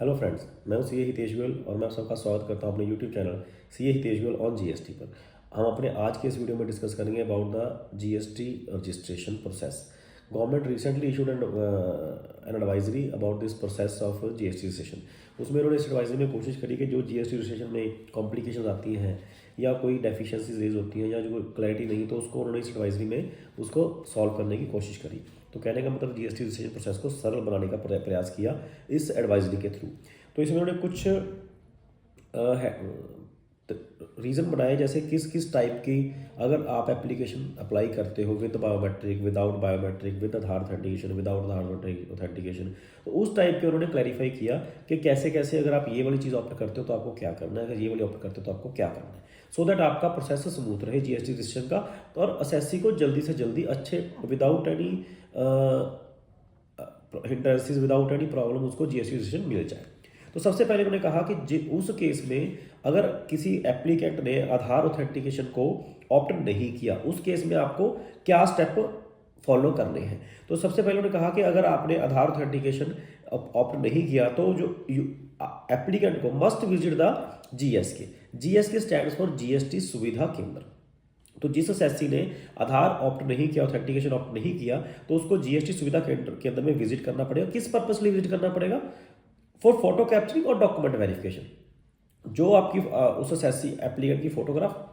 Hello friends, मैं हूं CA Hitesh Goyal और मैं आप सबका स्वागत करता हूं अपने YouTube channel CA Hitesh Goyal on GST पर। हम अपने आज के इस वीडियो में डिस्कस करेंगे about the GST registration process. Government recently issued an advisory about this process of GST registration. उसमें उन्होंने इस एडवाइजरी में कोशिश करी कि जो जीएसटी रजिस्ट्रेशन में कॉम्प्लिकेशन आती हैं या कोई डेफिशिएंसीज रेज होती हैं या जो क्लैरिटी नहीं, तो उसको उन्होंने इस एडवाइजरी में उसको सॉल्व करने की कोशिश करी। तो कहने का मतलब जीएसटी रजिस्ट्रेशन प्रोसेस को सरल बनाने का प्रयास किया इस एडवाइजरी के थ्रू। तो इसमें उन्होंने कुछ रीज़न बनाए, जैसे किस किस टाइप की अगर आप एप्लीकेशन अप्लाई करते हो with biometric, without biometric, with Aadhaar authentication, without Aadhaar authentication, तो उस टाइप के उन्होंने क्लैरिफाई किया कि कैसे कैसे अगर आप ये वाली चीज़ ऑप्ट करते हो तो आपको क्या करना है, अगर ये वाली ऑप्ट करते हो तो आपको क्या करना है, सो दैट आपका प्रोसेस स्मूथ रहे जीएसटी रजिस्ट्रेशन का, और असेसी को जल्दी से जल्दी अच्छे without any hindrances, without any problem उसको जीएसटी रजिस्ट्रेशन मिल जाए। तो सबसे पहले उन्होंने कहा कि उस केस में अगर किसी एप्लीकेंट ने आधार ऑथेंटिकेशन को ऑप्ट नहीं किया, उस केस में आपको क्या स्टेप फॉलो करने हैं। तो सबसे पहले उन्होंने कहा कि अगर आपने आधार ऑथेंटिकेशन ऑप्ट नहीं किया तो जो एप्लीकेंट को must visit the GSK. GSK stands for GST सुविधा केंद्र। तो जिस असेसी ने आधार ऑप्ट नहीं किया, ऑथेंटिकेशन ऑप्ट नहीं किया, तो उसको जीएसटी सुविधा केंद्र में विजिट करना पड़ेगा। किस पर्पस के लिए विजिट करना पड़ेगा? फॉर फोटो कैप्चरिंग और डॉक्यूमेंट वेरिफिकेशन। जो आपकी उस असेसी एप्लीकेंट की फोटोग्राफ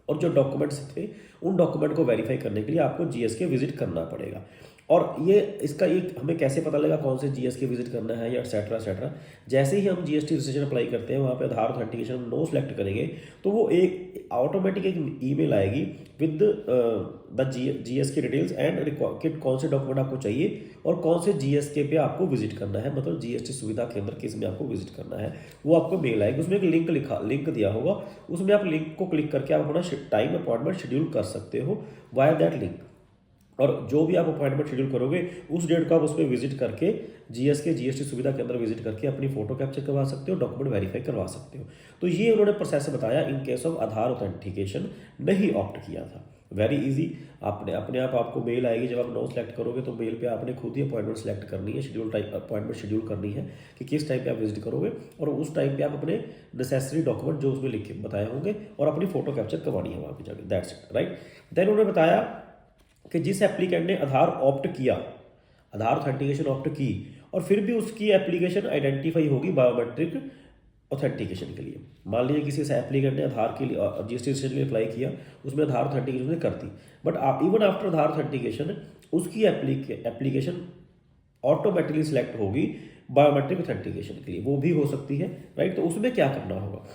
और जो डॉक्यूमेंट्स थे, उन डॉक्यूमेंट को वेरीफाई करने के लिए आपको जीएसके विजिट करना पड़ेगा। और ये इसका एक हमें कैसे पता लगा कौन से जीएसके विजिट करना है या एटसेट्रा एटसेट्रा। जैसे ही हम जीएसटी रजिस्ट्रेशन अप्लाई करते हैं, वहाँ पे आधार ऑथेंटिकेशन नो सेलेक्ट करेंगे तो वो एक ऑटोमेटिक एक ईमेल आएगी with the GSK details and कौन से डॉक्यूमेंट आपको चाहिए और कौन से जीएसके पे आपको विजिट करना है, मतलब जीएसटी सुविधा केंद्र किस में आपको विजिट करना है, वो आपको मेल आएगी। उसमें एक लिंक दिया होगा, उसमें आप लिंक को क्लिक करके आप अपना टाइम अपॉइंटमेंट शेड्यूल कर सकते हो वाया दैट लिंक। और जो भी आप अपॉइंटमेंट शेड्यूल करोगे उस डेट को आप उस पर विजिट करके जीएसटी सुविधा केंद्र विजिट करके अपनी फोटो कैप्चर करवा सकते हो, डॉक्यूमेंट वेरीफाई करवा सकते हो। तो ये उन्होंने प्रोसेस बताया in case of Aadhaar authentication नहीं ऑप्ट किया था। वेरी इजी, आपने अपने आप आपको मेल आएगी। जब आप नो सेलेक्ट करोगे तो मेल पे आपने खुद ही अपॉइंटमेंट सेलेक्ट करनी है, शेड्यूल टाइप अपॉइंटमेंट शेड्यूल करनी है कि किस टाइम पे आप विजिट करोगे, और उस टाइम पे आप अपने नेसेसरी डॉक्यूमेंट जो उसमें लिखे बताए होंगे और अपनी फोटो कैप्चर करवानी है वहाँ पे जाकर। That's it, right. देन उन्होंने बताया कि जिस एप्लीकेंट ने आधार ऑप्ट किया, आधार ऑथेंटिकेशन ऑप्ट की, और फिर भी उसकी एप्लीकेशन आइडेंटिफाई होगी बायोमेट्रिक ऑथेंटिकेशन के लिए। मान लीजिए किसी एप्लीकेंट ने आधार के लिए जीएसटी रजिस्ट्रेशन के लिए अप्लाई किया, उसमें आधार ऑथेंटिकेशन कर दी, but even after Aadhaar authentication उसकी एप्लीकेशन ऑटोमेटिकली सिलेक्ट होगी बायोमेट्रिक ऑथेंटिकेशन के लिए, वो भी हो सकती है, राइट। तो उसमें क्या करना होगा?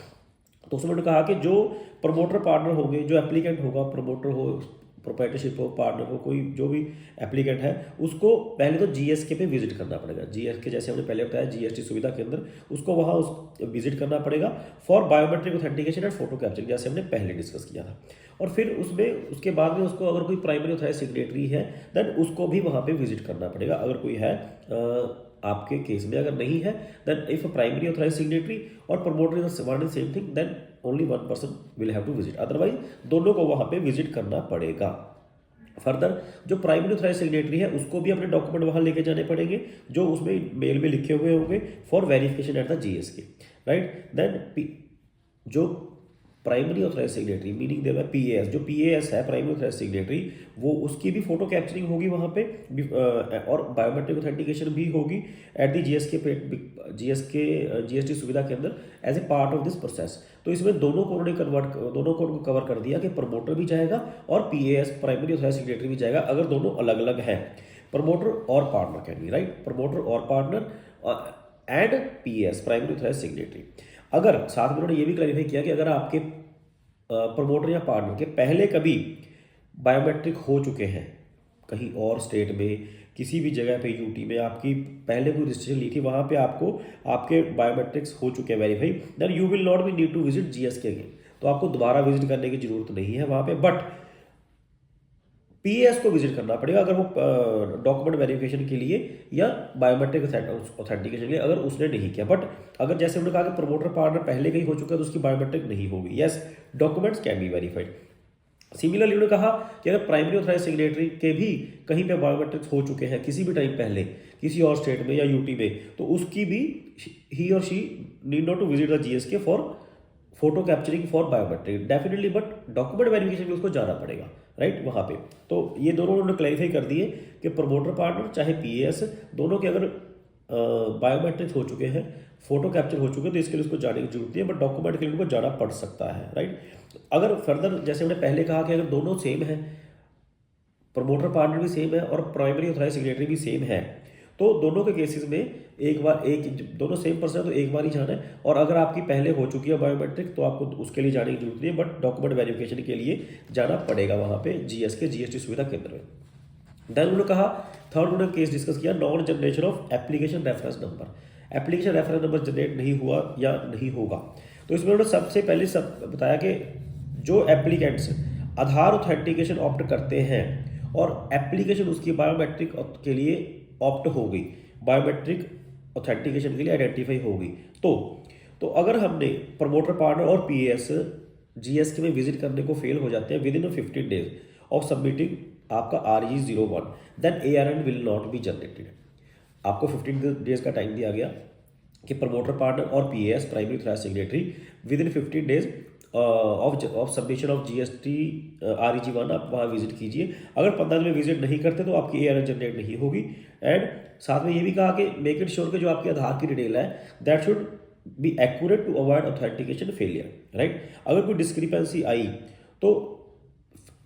तो उसमें उन्होंने कहा कि जो प्रमोटर पार्टनर होंगे, जो एप्लीकेंट होगा, प्रमोटर हो, प्रोप्राइटरशिप हो, पार्टनर हो, कोई जो भी एप्लीकेंट है, उसको पहले तो जीएसके पे विजिट करना पड़ेगा। जीएसके जैसे हमने पहले बताया जीएसटी सुविधा केंद्र, उसको वहाँ विजिट करना पड़ेगा for biometric authentication and photo capturing, जैसे हमने पहले डिस्कस किया था। और फिर उसमें उसके बाद में उसको अगर कोई प्राइमरी ऑथराइज्ड सिग्नेटरी है देन उसको भी वहाँ पे विजिट करना पड़ेगा, अगर कोई है। आपके केस में अगर नहीं है then if primary authorised signatory और promoter is one and same thing, then only one person will have to visit, otherwise दोनों को वहाँ पे विजिट करना पड़ेगा। फर्दर जो प्राइमरी ऑथराइज्ड सिग्नेटरी है उसको भी अपने डॉक्यूमेंट वहाँ लेके जाने पड़ेंगे जो उसमें मेल में लिखे हुए होंगे for verification at the GSK, right. Then जो प्राइमरी ऑथराइज्ड सिग्नेटरी मीनिंग देना पीएएस, जो पीएएस है प्राइमरी ऑथराइज्ड सिग्नेटरी, वो उसकी भी फोटो कैप्चरिंग होगी वहाँ पे, और बायोमेट्रिक ऑथेंटिकेशन भी होगी एट दी जीएसटी सुविधा के अंदर as a part of this process. तो इसमें दोनों को उन्होंने कवर कर दिया कि प्रमोटर भी जाएगा और पीएएस प्राइमरी ऑथराइज्ड सिग्नेटरी भी जाएगा, अगर दोनों अलग अलग हैं। प्रमोटर और partner can be, right, promoter और partner and PAS primary authorised signatory. अगर साथ में उन्होंने ये भी क्लैरिफाई किया कि अगर आपके प्रमोटर या पार्टनर के पहले कभी बायोमेट्रिक हो चुके हैं कहीं और स्टेट में, किसी भी जगह पे यूटी में आपकी पहले कोई रजिस्ट्रेशन ली थी, वहाँ पे आपको आपके बायोमेट्रिक्स हो चुके हैं verify, then you will not be need to visit GSK again. तो आपको दोबारा विजिट करने की जरूरत नहीं है वहाँ पे, बट पीएएस को विजिट करना पड़ेगा अगर वो डॉक्यूमेंट वेरिफिकेशन के लिए या बायोमेट्रिक ऑथेंटिकेशन के लिए अगर उसने नहीं किया। बट अगर जैसे उन्होंने कहा कि प्रमोटर पार्टनर पहले का ही हो चुका है तो उसकी बायोमेट्रिक नहीं होगी, yes, documents can be verified. Similarly उन्होंने कहा कि अगर प्राइमरी ऑथराइज्ड सिग्नेटरी के भी कहीं पे बायोमेट्रिक्स हो चुके हैं किसी भी टाइम पहले, किसी और स्टेट में या यूटी में, तो उसकी भी ही और she need not to visit the GSK for photo capturing for biometric definitely, but document verification में उसको जाना पड़ेगा, राइट, वहाँ पे। तो ये दोनों उन्होंने क्लैरिफाई कर दिए कि प्रमोटर पार्टनर चाहे पीएस दोनों के अगर बायोमेट्रिक्स हो चुके हैं, फोटो कैप्चर हो चुके हैं, तो इसके लिए उसको जाने की जरूरत नहीं है, बट डॉक्यूमेंट के लिए उनको जाना पड़ सकता है, राइट। अगर फर्दर जैसे हमने पहले कहा कि अगर दोनों सेम है, प्रमोटर पार्टनर भी सेम है और प्राइमरी ऑथराइज सिग्नेटरी भी सेम है, तो दोनों के केसेस में एक बार दोनों सेम पर्सन है तो एक बार ही जाना है, और अगर आपकी पहले हो चुकी है बायोमेट्रिक तो आपको उसके लिए जाने की जरूरत नहीं है, बट डॉक्यूमेंट वेरिफिकेशन के लिए जाना पड़ेगा वहाँ पे जीएसके जीएसटी सुविधा केंद्र में। देन उन्होंने कहा, थर्ड उन्होंने केस डिस्कस किया, non generation of application reference number. Application reference number generate नहीं हुआ या नहीं होगा, तो इसमें उन्होंने सबसे पहले बताया कि जो एप्लीकेंट्स आधार ऑथेंटिकेशन ऑप्ट करते हैं और एप्लीकेशन उसकी बायोमेट्रिक के लिए ऑप्ट हो गई, बायोमेट्रिक ऑथेंटिकेशन के लिए आइडेंटिफाई हो गई, तो अगर हमने प्रमोटर पार्टनर और पीएस जीएसके में विजिट करने को फेल हो जाते हैं within 15 days of submitting आपका RG01, then ARN will not be generated. आपको 15 डेज का टाइम दिया गया कि प्रमोटर पार्टनर और PS primary authorised signatory within 15 days of submission of GST REG1 आप वहाँ विजिट कीजिए। अगर 15 दिन में विजिट नहीं करते तो आपकी ARN जनरेट नहीं होगी। एंड साथ में ये भी कहा कि मेक इट श्योर कि जो आपके आधार की डिटेल है that should be accurate to avoid authentication failure, right. अगर कोई डिस्क्रिपेंसी आई तो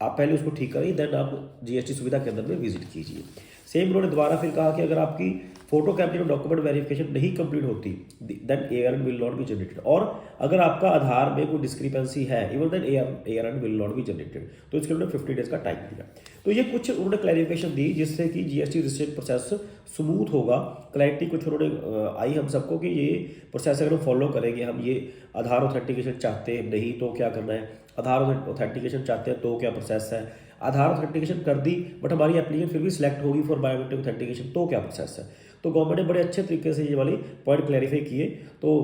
आप पहले उसको ठीक करिए, देन आप जीएसटी सुविधा केंद्र में विजिट कीजिए। सेम उन्होंने दोबारा फिर कहा कि अगर आपकी फोटो कैप्चर और डॉक्यूमेंट वेरिफिकेशन नहीं कंप्लीट होती then ARN will not be generated, और अगर आपका आधार में कोई डिस्क्रिपेंसी है even then ARN will not be generated, तो इसके उन्होंने 50 डेज का टाइम दिया। तो ये कुछ उन्होंने क्लैरिफिकेशन दी जिससे कि जीएसटी रजिस्ट्रेशन प्रोसेस स्मूथ होगा। क्लैरिटी कुछ उन्होंने आई हम सबको कि ये प्रोसेस अगर हम फॉलो करेंगे, हम ये आधार ऑथेंटिकेशन चाहते हैं नहीं तो क्या करना है, आधार ऑथेंटिकेशन चाहते हैं तो क्या प्रोसेस है, आधार ऑथेंटिकेशन कर दी बट हमारी एप्लीकेशन फिर भी सिलेक्ट होगी फॉर बायोमेट्रिक ऑथेंटिकेशन तो क्या प्रोसेस है। तो गवर्नमेंट ने बड़े अच्छे तरीके से ये वाली पॉइंट क्लैरिफाई किए, तो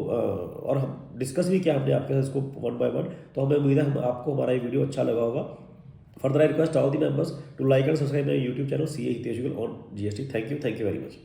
और हम डिस्कस भी किया हमने आपके साथ इसको 1 by 1। तो हमें उम्मीद है आपको हमारा ये वीडियो अच्छा लगा होगा। Further I request all the members to like and subscribe my YouTube channel CA Hitesh on GST। Thank you very much.